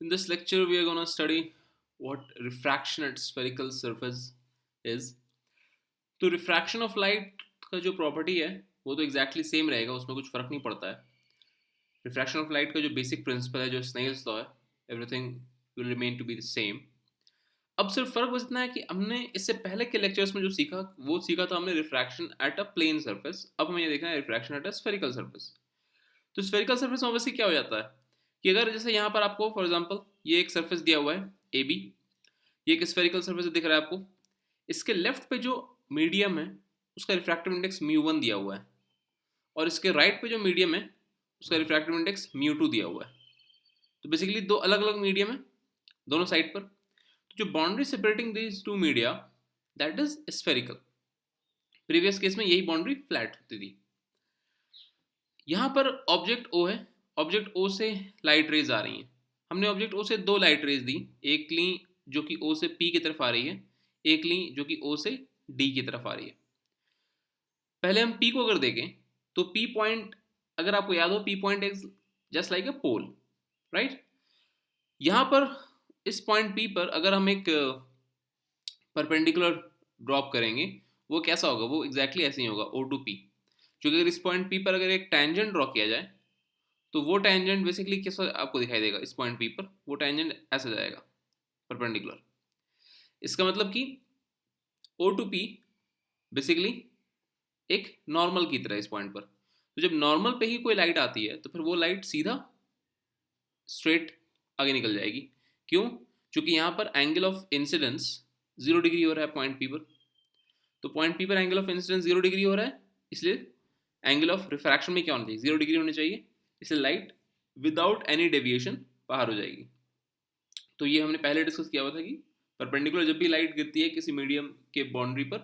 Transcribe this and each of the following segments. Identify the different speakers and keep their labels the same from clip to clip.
Speaker 1: In this lecture, we are going to study what refraction at spherical surface is. तो refraction of light का जो property है वो तो एग्जैक्टली सेम रहेगा, उसमें कुछ फ़र्क नहीं पड़ता है. रिफ्रैक्शन ऑफ लाइट का जो बेसिक प्रिंसिपल है, जो स्नेल्स लॉ है, everything will remain to be the same. अब सिर्फ फ़र्क बस इतना है कि हमने इससे पहले के लेक्चर्स में जो सीखा वो सीखा था हमने refraction at a plane surface. अब हमें ये देखना है refraction at a spherical surface. तो स्फेरिकल सर्फेस में ऑब्वियसली क्या हो जाता है कि अगर जैसे यहाँ पर आपको फॉर एग्जांपल ये एक सर्फेस दिया हुआ है ए बी, ये एक स्फेरिकल सर्फेस दिख रहा है आपको. इसके लेफ्ट पे जो मीडियम है उसका रिफ्रैक्टिव इंडेक्स म्यू 1 दिया हुआ है, और इसके राइट पे जो मीडियम है उसका रिफ्रैक्टिव इंडेक्स म्यू 2 दिया हुआ है. तो बेसिकली दो अलग अलग मीडियम है दोनों साइड पर. तो जो boundary separating these two media that is spherical. Previous case में यही बाउंड्री फ्लैट होती थी. यहाँ पर ऑब्जेक्ट ओ है, ऑब्जेक्ट ओ से लाइट रेज आ रही हैं. हमने ऑब्जेक्ट ओ से दो लाइट रेज दी, एक ली जो कि ओ से पी की तरफ आ रही है, एक ली जो कि ओ से डी की तरफ आ रही है. पहले हम पी को अगर देखें तो पी पॉइंट, अगर आपको याद हो, P point is just like a pole, right. यहाँ पर इस पॉइंट पी पर अगर हम एक परपेंडिकुलर ड्रॉप करेंगे वो कैसा होगा, वो एग्जैक्टली ऐसे ही होगा ओ टू पी. क्योंकि अगर इस पॉइंट पी पर अगर एक टेंजेंट ड्रॉ किया जाए तो वो टेंजेंट बेसिकली कैसा आपको दिखाई देगा, इस पॉइंट पी पर वो टेंजेंट ऐसा जाएगा परपेंडिकुलर. इसका मतलब कि ओ टू पी बेसिकली एक नॉर्मल की तरह इस पॉइंट पर. तो जब नॉर्मल पे ही कोई लाइट आती है तो फिर वो लाइट सीधा स्ट्रेट आगे निकल जाएगी. क्यों? क्योंकि यहाँ पर एंगल ऑफ इंसिडेंस 0 डिग्री हो रहा है पॉइंट पी पर. तो पॉइंट पी पर एंगल ऑफ इंसिडेंस 0 डिग्री हो रहा है, इसलिए एंगल ऑफ रिफ्रैक्शन में क्या होना चाहिए, 0 डिग्री होनी चाहिए. इसलिए लाइट विदाउट एनी डेविएशन बाहर हो जाएगी. तो ये हमने पहले डिस्कस किया हुआ था कि परपेंडिकुलर जब भी लाइट गिरती है किसी मीडियम के बाउंड्री पर,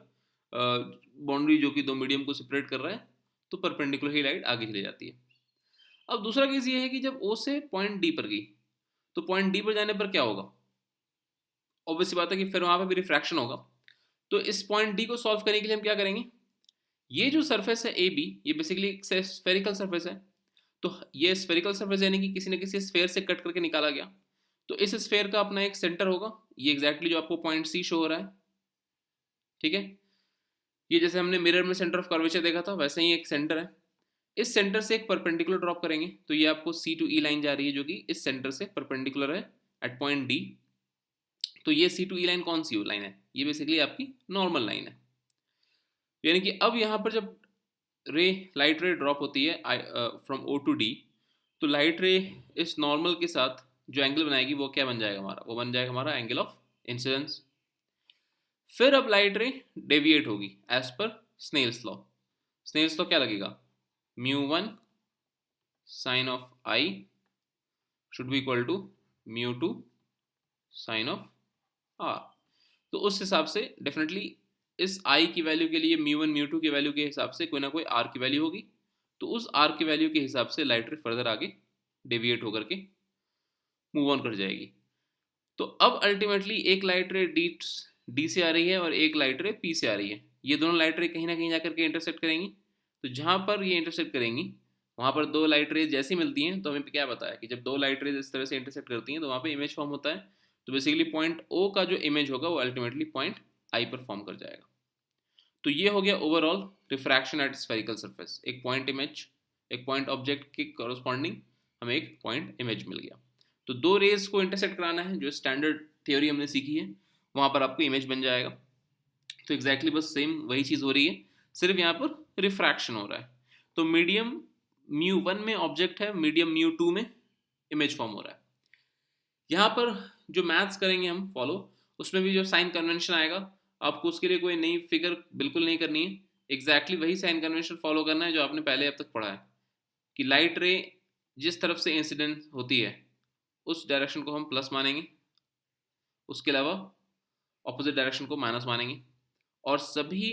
Speaker 1: बाउंड्री जो कि दो मीडियम को सेपरेट कर रहा है, तो परपेंडिकुलर ही लाइट आगे चली जाती है. अब दूसरा केस ये है कि जब ओ से पॉइंट डी पर गई तो पॉइंट डी पर जाने पर क्या होगा, ऑब्वियसली बात है कि फिर वहां पर भी रिफ्रैक्शन होगा. तो इस पॉइंट डी को सॉल्व करने के लिए हम क्या करेंगे, ये जो सरफेस है ए बी ये बेसिकली एक स्फेरिकल सरफेस है. तो ये स्फेरिकल सरफेस यानी कि किसी न किसी स्फेयर से कट करके निकाला गया. तो इस स्फेयर का अपना एक सेंटर होगा, ये एग्जैक्टली जो आपको पॉइंट सी शो हो रहा है, ठीक है. ये जैसे हमने मिरर में सेंटर ऑफ कर्वेचर देखा था वैसे ही एक सेंटर है. इस सेंटर से एक परपेंडिकुलर ड्रॉप करेंगे तो ये आपको सी टू ई लाइन जा रही है जो कि इस सेंटर से परपेंडिकुलर है एट पॉइंट डी. तो ये सी टू ई लाइन कौन सी लाइन है, ये बेसिकली आपकी नॉर्मल लाइन है. यानी कि अब यहाँ पर जब रे लाइट रे ड्रॉप होती है फ्रॉम ओ टू डी, तो लाइट रे इस नॉर्मल के साथ जो एंगल बनाएगी वो क्या बन जाएगा हमारा, वो बन जाएगा हमारा एंगल ऑफ इंसिडेंस. फिर अब लाइट रे डेविएट होगी as per Snell's law. Snell's law क्या लगेगा, mu 1 sine of I should be equal to mu 2 sine of R. तो उस हिसाब से डेफिनेटली इस आई की वैल्यू के लिए म्यू 1 म्यू 2 की वैल्यू के हिसाब से कोई ना कोई आर की वैल्यू होगी. तो उस आर की वैल्यू के हिसाब से लाइट रे फर्दर आगे डेविएट होकर के मूव ऑन कर जाएगी. तो अब अल्टीमेटली एक लाइट रे डी से आ रही है और एक लाइट रे पी से आ रही है. ये दोनों लाइट रे कहीं ना कहीं जाकर के इंटरसेक्ट करेंगी. तो जहाँ पर ये इंटरसेक्ट करेंगी वहाँ पर दो लाइट रेज जैसी मिलती हैं, तो हमें क्या पता है कि जब दो लाइट रेज इस तरह से इंटरसेक्ट करती हैं तो वहाँ पे इमेज फॉर्म होता है. तो बेसिकली पॉइंट ओ का जो इमेज होगा वो अल्टीमेटली पॉइंट आई पर फॉर्म कर जाएगा. तो ये हो गया overall refraction at spherical surface. एक पॉइंट इमेज, एक पॉइंट ऑब्जेक्ट के कॉरस्पॉन्डिंग हमें एक पॉइंट इमेज मिल गया. तो दो रेज को इंटरसेक्ट कराना है, जो स्टैंडर्ड थ्योरी हमने सीखी है वहाँ पर आपको इमेज बन जाएगा. तो एग्जैक्टली बस सेम वही चीज़ हो रही है, सिर्फ यहाँ पर रिफ्रैक्शन हो रहा है. तो मीडियम म्यू 1 में ऑब्जेक्ट है, मीडियम म्यू 2 में इमेज फॉर्म हो रहा है. यहाँ पर जो मैथ्स करेंगे हम फॉलो, उसमें भी जो साइन कन्वेंशन आएगा आपको उसके लिए कोई नई फिगर बिल्कुल नहीं करनी है. एग्जैक्टली वही साइन कन्वेंशन फॉलो करना है जो आपने पहले अब तक पढ़ा है कि लाइट रे जिस तरफ से इंसिडेंट होती है उस डायरेक्शन को हम प्लस मानेंगे, उसके अलावा ऑपोजिट डायरेक्शन को माइनस मानेंगे. और सभी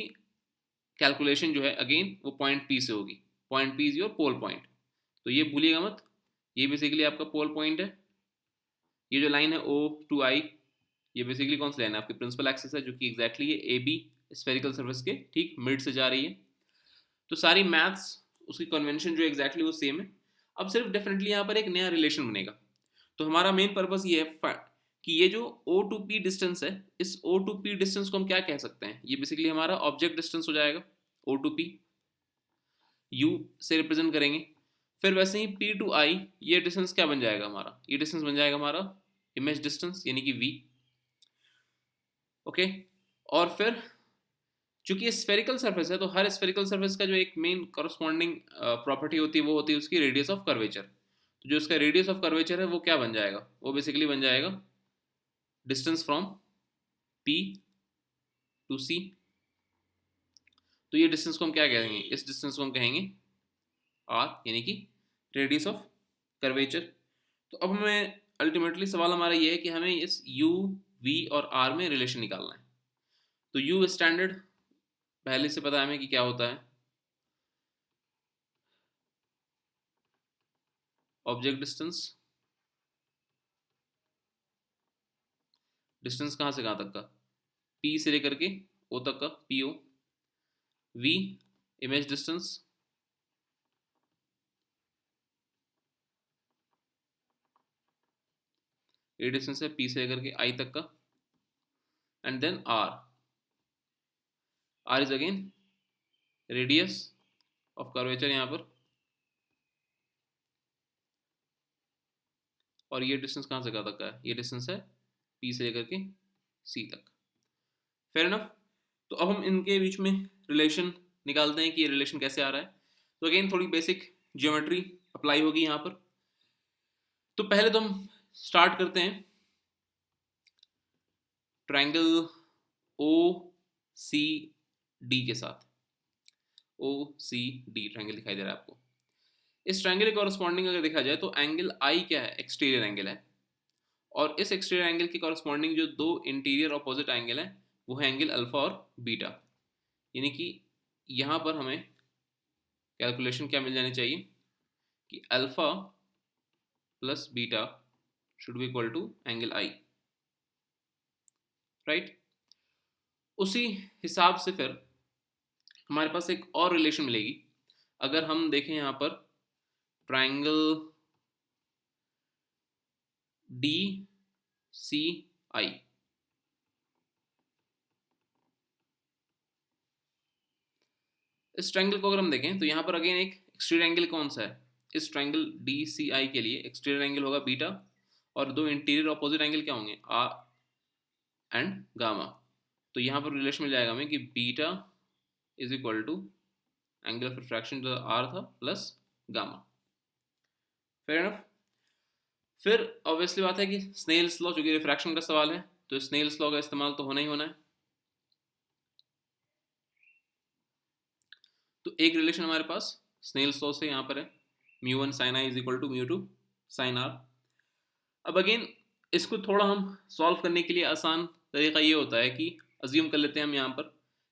Speaker 1: कैलकुलेशन जो है अगेन वो पॉइंट पी से होगी. Point P is your pole point, तो ये भूलिएगा मत. ये बेसिकली आपका पोल पॉइंट है. ये जो लाइन है ओ टू आई ये बेसिकली कौन सी लाइन है, आपकी प्रिंसिपल एक्सिस है जो कि एग्जैक्टली ये ए बी स्फेरिकल सर्फेस के ठीक मिड से जा रही है. तो सारी मैथ्स उसकी कन्वेंशन जो एग्जैक्टली वो सेम है. अब सिर्फ डेफिनेटली यहाँ पर एक नया रिलेशन बनेगा. तो हमारा मेन पर्पस ये है कि ये जो O टू P डिस्टेंस है, इस O टू P डिस्टेंस को हम क्या कह सकते हैं, ये बेसिकली हमारा ऑब्जेक्ट डिस्टेंस हो जाएगा। O टू P U से रिप्रेजेंट करेंगे। फिर वैसे ही P टू I ये डिस्टेंस क्या बन जाएगा हमारा, ये डिस्टेंस बन जाएगा हमारा इमेज डिस्टेंस यानी कि V। ओके, और फिर चूंकि ये स्फेरिकल सरफेस है तो हर स्फेरिकल सरफेस का जो एक मेन करस्पॉन्डिंग प्रॉपर्टी होती है वो होती है उसकी रेडियस ऑफ कर्वेचर। तो जो इसका रेडियस ऑफ कर्वेचर है वो क्या बन जाएगा, वो बेसिकली बन जाएगा distance from P to C। तो ये डिस्टेंस को हम क्या कहेंगे, इस डिस्टेंस को हम कहेंगे R यानी कि रेडियस ऑफ कर्वेचर। तो अब हमें अल्टीमेटली सवाल हमारा ये है कि हमें इस U, V और R में रिलेशन निकालना है। तो U स्टैंडर्ड पहले से पता है हमें कि क्या होता है, ऑब्जेक्ट डिस्टेंस, डिस्टेंस कहाँ से कहाँ तक का, P से लेकर के O तक का PO। V इमेज डिस्टेंस, ये डिस्टेंस है P से लेकर के I तक का। And then R is again radius of curvature यहाँ पर, और ये डिस्टेंस कहाँ से कहाँ तक का है, ये डिस्टेंस है P से लेकर के C तक। Fair enough. तो अब हम इनके बीच में रिलेशन निकालते हैं कि ये रिलेशन कैसे आ रहा है। तो अगेन थोड़ी बेसिक ज्योमेट्री अप्लाई होगी यहाँ पर। तो पहले तो हम स्टार्ट करते हैं ट्रायंगल OCD के साथ। OCD ट्रायंगल दिखाई दे रहा है आपको। इस ट्रायंगल के कॉरस्पॉन्डिंग अगर देखा जाए तो एंगल I क्या है, एक्सटीरियर एंगल है, और इस एक्सटीरियर एंगल के कॉरस्पॉन्डिंग जो दो इंटीरियर ऑपोजिट एंगल है वो है एंगल अल्फा और बीटा। यानी कि यहाँ पर हमें कैलकुलेशन क्या मिल जानी चाहिए कि alpha plus beta should be equal to angle I, right. उसी हिसाब से फिर हमारे पास एक और रिलेशन मिलेगी अगर हम देखें यहाँ पर ट्रायंगल DCI। इस ट्रायंगल को अगर हम देखें तो यहाँ पर अगेन एक एक्सटीरियर एंगल कौन सा है, इस ट्रायंगल DCI के लिए एक्सटीरियर एंगल होगा बीटा, और दो इंटीरियर ऑपोजिट एंगल क्या होंगे, R एंड गामा। तो यहाँ पर रिलेशन मिल जाएगा हमें कि beta is equal to angle of refraction जो R था प्लस गामा। Fair enough. फिर ऑब्वियसली बात है कि स्नेल्स लॉ, जो कि रिफ्रैक्शन का सवाल है, तो स्नेल्स लॉ का इस्तेमाल तो होना ही होना है। तो एक रिलेशन हमारे पास स्नेल्स लॉ से यहाँ पर है μ1 sin i is equal to μ2 sin r। अब अगेन इसको थोड़ा हम सॉल्व करने के लिए आसान तरीका ये होता है कि अज्यूम कर लेते हैं हम यहाँ पर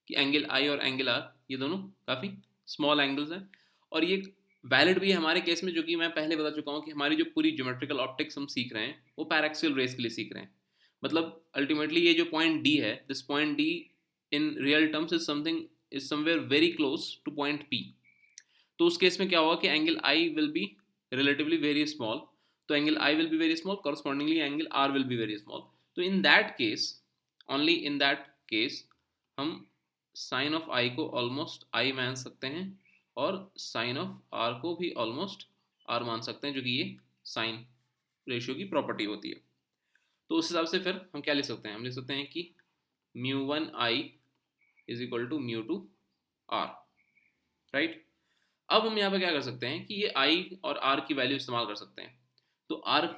Speaker 1: कि एंगल I और एंगल R ये दोनों काफ़ी स्मॉल एंगल्स हैं, और ये वैलिड भी है हमारे केस में, जो कि मैं पहले बता चुका हूँ कि हमारी जो पूरी ज्योमेट्रिकल ऑप्टिक्स हम सीख रहे हैं वो पैराक्सियल रेस के लिए सीख रहे हैं। मतलब अल्टीमेटली ये जो पॉइंट D है, this point D in real terms is somewhere very close to point P। तो उस केस में क्या होगा कि angle I will be relatively very small, तो angle I will be very small, correspondingly angle R will be very small. तो in that case, only in that case, हम साइन ऑफ I को ऑलमोस्ट I मान सकते हैं और sign of R को भी ऑलमोस्ट R मान सकते हैं, जो कि ये साइन रेशियो की प्रॉपर्टी होती है। तो उस हिसाब से फिर हम क्या लिख सकते हैं, हम लिख सकते हैं कि μ1I is equal to μ2 R, right. अब हम यहाँ पे क्या कर सकते हैं कि ये I और R की वैल्यू इस्तेमाल कर सकते हैं। तो R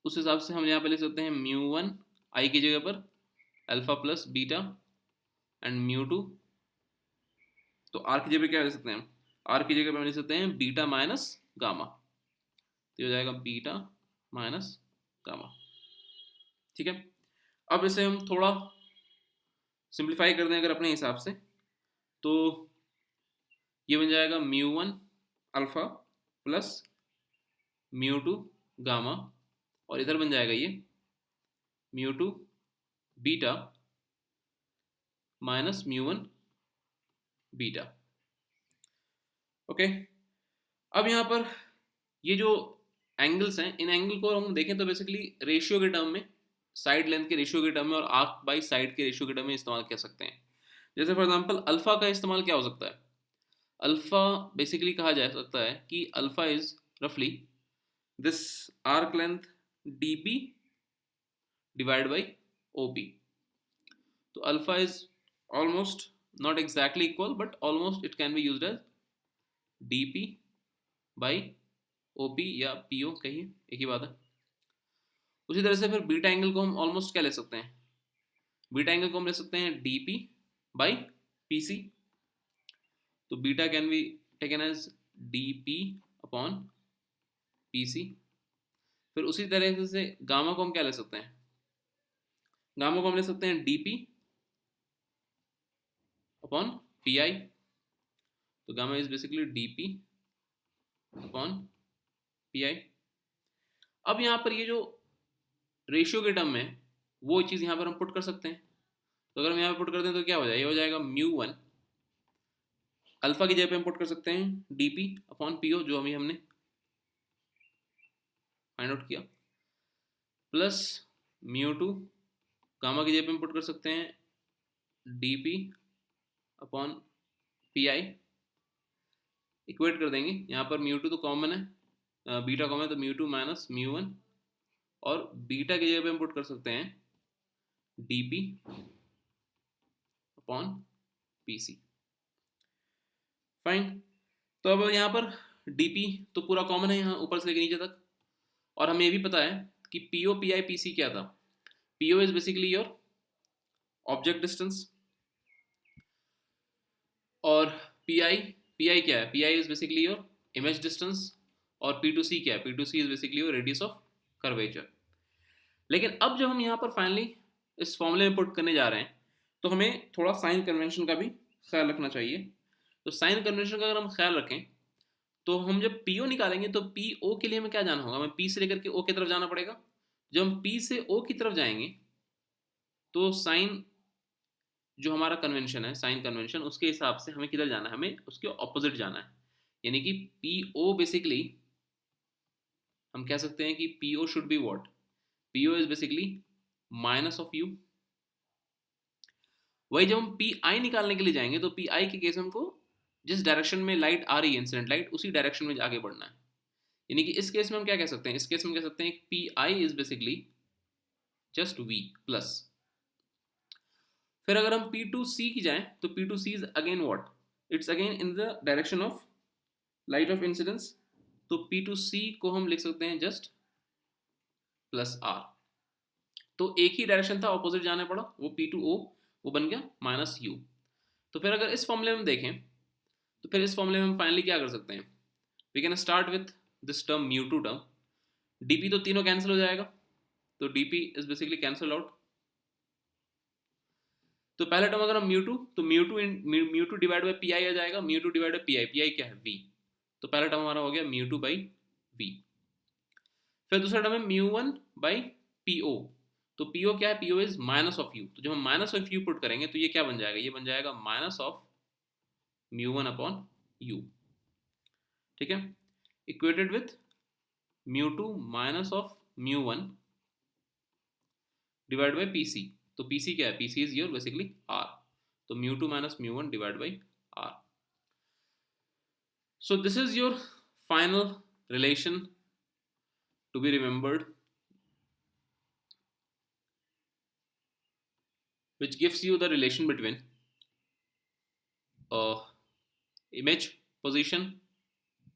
Speaker 1: उस हिसाब से हम यहाँ पे लिख सकते हैं μ1 I की जगह पर अल्फा प्लस बीटा एंड μ2, तो R की जगह पे क्या लिख सकते हैं, R की जगह पे हम लिख सकते हैं बीटा माइनस गामा, तो हो जाएगा बीटा माइनस गामा। ठीक है, अब इसे हम थोड़ा सिंप्लीफाई कर दें अगर अपने हिसाब से, तो ये बन जाएगा μ1 अल्फा प्लस μ2 गामा, और इधर बन जाएगा ये μ2 बीटा माइनस μ1 बीटा। ओके, अब यहाँ पर ये जो एंगल्स हैं, इन एंगल को हम देखें तो बेसिकली रेशियो के टर्म में, साइड लेंथ के रेशियो के टर्म में और आर्क बाई साइड के रेशियो के टर्म में इस्तेमाल कर सकते हैं। जैसे फॉर एग्जांपल अल्फा का इस्तेमाल क्या हो सकता है, अल्फा बेसिकली कहा जा सकता है कि अल्फा इज रफली this arc length D P divide by O P. तो alpha is almost not exactly equal but almost it can be used as D P by O P या P O, कहिए एक ही बात है। उसी तरह से फिर बीटा एंगल को हम ऑलमोस्ट क्या ले सकते हैं, बीटा एंगल को हम ले सकते हैं D P by P C. तो beta can be taken as D P upon P C. फिर उसी तरह से गामा को हम क्या ले सकते हैं, गामा को हम ले सकते हैं D P upon P I. तो gamma is basically D P upon P I. अब यहाँ पर ये जो रेशियो के टर्म में वो चीज़ यहाँ पर हम पुट कर सकते हैं। तो अगर हम यहाँ पर पुट करते हैं तो क्या हो जाएगा, ये हो जाएगा म्यू वन, अल्फा की जगह पे हम पुट कर सकते हैं D P upon P O जो अभी हमने फाइंड आउट किया, प्लस म्यू टू, गामा की जगह पे हम पुट कर सकते हैं D P upon P I, equate कर देंगे। यहाँ पर म्यू टू तो कॉमन है, बीटा कॉमन है, तो mu two minus mu one, और बीटा की जगह पे हम पुट कर सकते हैं D P upon P C. Fine. तो अब यहाँ पर डी पी तो पूरा कॉमन है यहाँ ऊपर से लेकर नीचे तक, और हमें ये भी पता है कि P O P I P C क्या था। P O is basically your object distance, और पी आई क्या है, P I is basically your image distance, और पी टू सी क्या है, P to C is basically your radius of curvature. लेकिन अब जब हम यहाँ पर फाइनली इस फॉर्मूले में पुट करने जा रहे हैं तो हमें थोड़ा साइन कन्वेंशन का भी ख्याल रखना चाहिए। तो साइन कन्वेंशन का अगर हम ख्याल रखें तो हम जब पी ओ निकालेंगे तो पी ओ के लिए हमें क्या जाना होगा, हमें पी से लेकर के ओ की तरफ जाना पड़ेगा। जब हम पी से ओ की तरफ जाएंगे तो साइन जो हमारा कन्वेंशन है, साइन कन्वेंशन, उसके हिसाब से हमें किधर जाना है, हमें उसके ऑपोजिट जाना है। यानी कि पी ओ बेसिकली हम कह सकते हैं कि P O should be what, P O is basically minus of U. वही जब हम पी आई निकालने के लिए जाएंगे तो पी आई के केस में हमको जिस डायरेक्शन में लाइट आ रही है, इंसिडेंट लाइट, उसी डायरेक्शन में आगे बढ़ना है। यानी कि इस केस में हम क्या कह सकते हैं, इस केस में कह सकते हैं P I is basically just V plus. फिर अगर हम पी टू सी की जाएं तो P to C is again what, it's again in the direction of light of incidence. तो पी टू सी को हम लिख सकते हैं जस्ट प्लस आर। तो एक ही डायरेक्शन था, ऑपोजिट जाना पड़ा, वो पी टू ओ वो बन गया माइनस यू। तो फिर अगर इस फॉर्मूले में देखें तो फिर इस फॉर्मूले में हम फाइनली क्या कर सकते हैं, we can start with this term mu two term, DP तो तीनों कैंसिल हो जाएगा, तो DP is basically cancel out. तो पहला टर्म अगर हम म्यू टू, तो mu two divide by P I आ जाएगा, mu two divide by P I क्या है वी। तो पहला टर्म हमारा हो गया म्यू टू बाई वी। फिर दूसरा टर्म है mu one by P O. तो पी ओ क्या है, P O is minus of U. तो जब हम माइनस ऑफ यू पुट करेंगे तो ये क्या बन जाएगा, ये बन जाएगा minus of mu one upon U. ठीक है, equated with mu two minus of mu one divide by P C. तो पी सी क्या है, P C is your basically R. तो mu two minus mu one divide by R. So this is your final relation to be remembered, which gives you the relation between image position,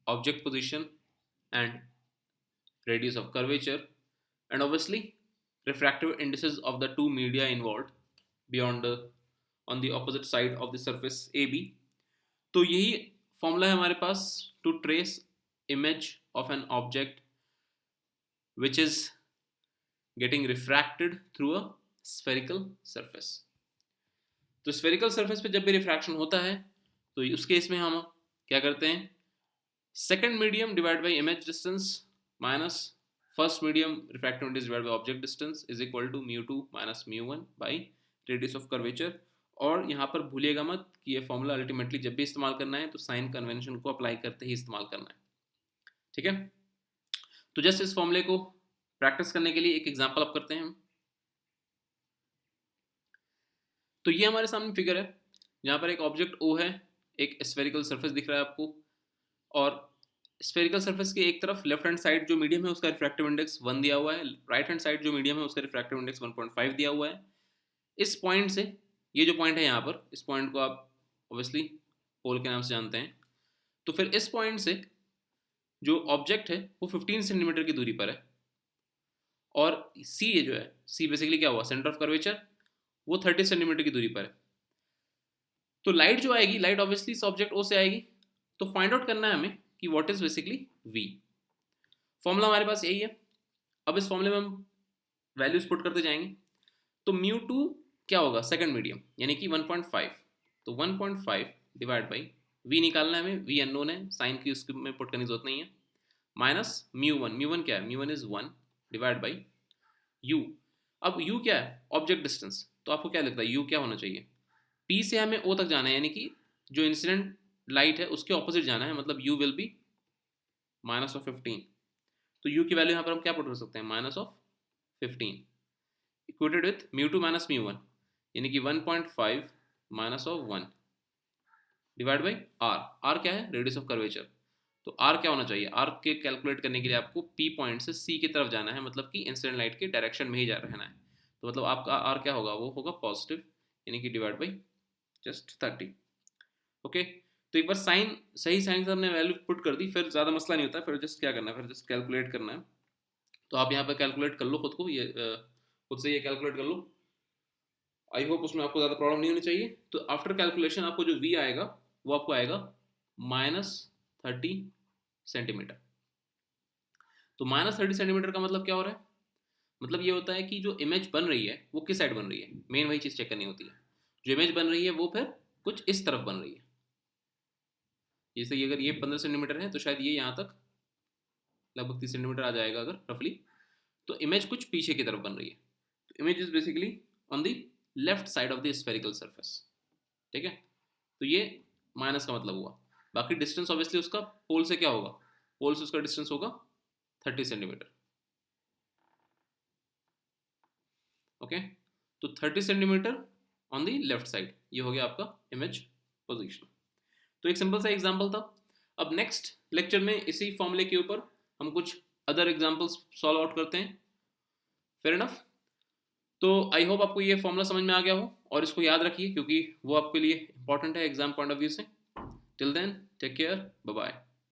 Speaker 1: object position, and radius of curvature, and obviously refractive indices of the two media involved beyond on the opposite side of the surface AB. तो यही formula है हमारे पास to trace image of an object which is getting refracted through a spherical surface. तो spherical surface पे जब भी refraction होता है तो उस केस में हम क्या करते हैं, second medium divide by image distance minus first medium refractive index divide by object distance is equal to mu two minus mu one by radius of curvature. और यहाँ पर भूलिएगा मत कि ये फॉर्मूला अल्टीमेटली जब भी इस्तेमाल करना है तो साइन कन्वेंशन को अप्लाई करते ही इस्तेमाल करना है। ठीक है, तो जस्ट इस फॉर्मूले को प्रैक्टिस करने के लिए एक एग्जांपल अब करते हैं हम। तो ये हमारे सामने फिगर है जहाँ पर एक ऑब्जेक्ट O है, एक स्फेरिकल सरफेस दिख रहा है आपको, और स्फेरिकल सरफेस की एक तरफ लेफ्ट हैंड साइड जो मीडियम है उसका रिफ्रैक्टिव इंडेक्स 1 दिया हुआ है, राइट हैंड साइड जो मीडियम है उसका रिफ्रैक्टिव इंडेक्स 1.5 दिया हुआ है। इस पॉइंट से, ये जो पॉइंट है यहाँ पर, इस पॉइंट को आप ऑब्वियसली पोल के नाम से जानते हैं, तो फिर इस पॉइंट से जो ऑब्जेक्ट है वो 15 सेंटीमीटर की दूरी पर है, और सी ये जो है, सी बेसिकली क्या हुआ, सेंटर ऑफ कर्वेचर, वो 30 सेंटीमीटर की दूरी पर है। तो लाइट जो आएगी, लाइट ऑब्वियसली इस ऑब्जेक्ट ओ से आएगी, तो फाइंड आउट करना है हमें कि what is basically V. Formula हमारे पास यही है। अब इस फॉर्मूले में हम वैल्यूज पुट करते जाएंगे। तो म्यू टू क्या होगा, सेकंड मीडियम, यानी कि 1.5, तो 1.5 डिवाइड बाई वी निकालना है हमें, वी अननोन है, साइन की उसके में पुट करने की जरूरत नहीं है, माइनस म्यू वन क्या है, mu one is 1 divide by you. अब यू क्या है, ऑब्जेक्ट डिस्टेंस, तो आपको क्या लगता है यू क्या होना चाहिए, पी से हमें ओ तक जाना है, यानी कि जो इंसिडेंट लाइट है उसके ऑपोजिट जाना है, मतलब you will be minus of 15। तो यू की वैल्यू यहाँ पर हम क्या पुट कर सकते हैं, minus of 15 equated with mu two minus mu one, यानी कि 1.5 minus of 1 divide by R. R क्या है, रेडियस ऑफ कर्वेचर। तो आर क्या होना चाहिए, आर के कैलकुलेट करने के लिए आपको पी पॉइंट से सी की तरफ जाना है, मतलब कि इंसिडेंट लाइट के डायरेक्शन में ही जा रहना है। तो मतलब आपका आर क्या होगा, वो होगा पॉजिटिव, यानी कि डिवाइड बाई जस्ट 30। ओके, तो एक बार साइन, सही साइन से हमने वैल्यू पुट कर दी, फिर ज़्यादा मसला नहीं होता, फिर जस्ट क्या करना है, फिर जस्ट कैलकुलेट करना है। तो आप यहाँ पर कैलकुलेट कर लो खुद को, ये खुद से ये कैलकुलेट कर लो। आई होप उसमें आपको ज़्यादा प्रॉब्लम नहीं होनी चाहिए। तो आफ्टर कैलकुलेशन आपको जो वी आएगा वो आपको आएगा -30 सेंटीमीटर। तो -30 सेंटीमीटर का मतलब क्या हो रहा है, मतलब ये होता है कि जो इमेज बन रही है वो किस साइड बन रही है, मेन वही चीज़ चेक करनी होती है। जो इमेज बन रही है वो फिर कुछ इस तरफ बन रही है, जैसे कि अगर ये 15 सेंटीमीटर है तो शायद ये यहाँ तक लगभग 30 सेंटीमीटर आ जाएगा अगर रफली। तो इमेज कुछ पीछे की तरफ बन रही है, तो image is basically on the left side of the spherical surface. ठीक है, तो ये माइनस का मतलब हुआ। बाकी डिस्टेंस ऑब्वियसली उसका पोल से क्या होगा, पोल से उसका डिस्टेंस होगा 30 सेंटीमीटर। ओके, तो 30 centimetre on the left side, ये हो गया आपका इमेज पोजीशन। तो एक सिंपल सा एग्जांपल था। अब नेक्स्ट लेक्चर में इसी फॉर्मूले के ऊपर हम कुछ अदर एग्जांपल्स सॉल्व आउट करते हैं। Fair enough. तो आई होप आपको ये फॉर्मूला समझ में आ गया हो, और इसको याद रखिए क्योंकि वो आपके लिए इंपॉर्टेंट है एग्जाम पॉइंट ऑफ व्यू से। Till then take care, bye bye.